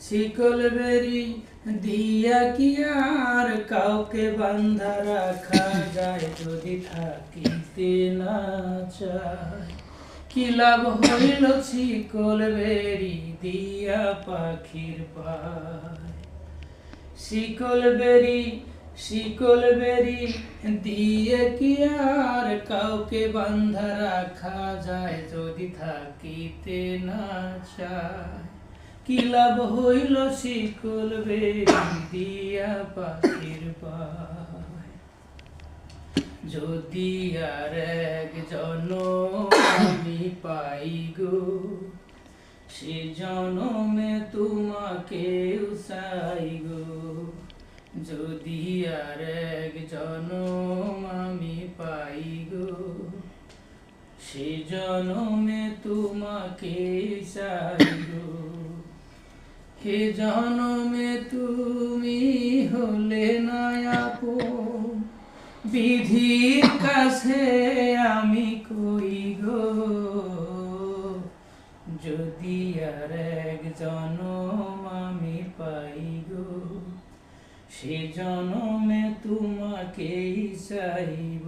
শিকল বেরি দিয়া কি আর কাউকে বান্ধা রাখা যায়, যদি থাকিতে না চায়। কি লাভ হইল শিকল বেরি দিয়া পাখির পায়। শিকল বেরি দিয়ে কি আর কাউকে বান্ধা রাখা যায়, যদি থাকিতে না চায়। কি লাভ হইল শিকল বেরি দিয়া পাখির পায়। যদি আর এক জনম আমি পাই গো, সে জনমে তোমাকে চাই গো। যদি আর এক জনম আমি পাই গো, সে জনমে তোমাকে চাই গো। হে জনমে তুমি হলে না আপন, বিধির কাছে আমি কই গো। যদি আর এক জনম আমি পাই গো, সে জনমে তোমাকেই চাইব।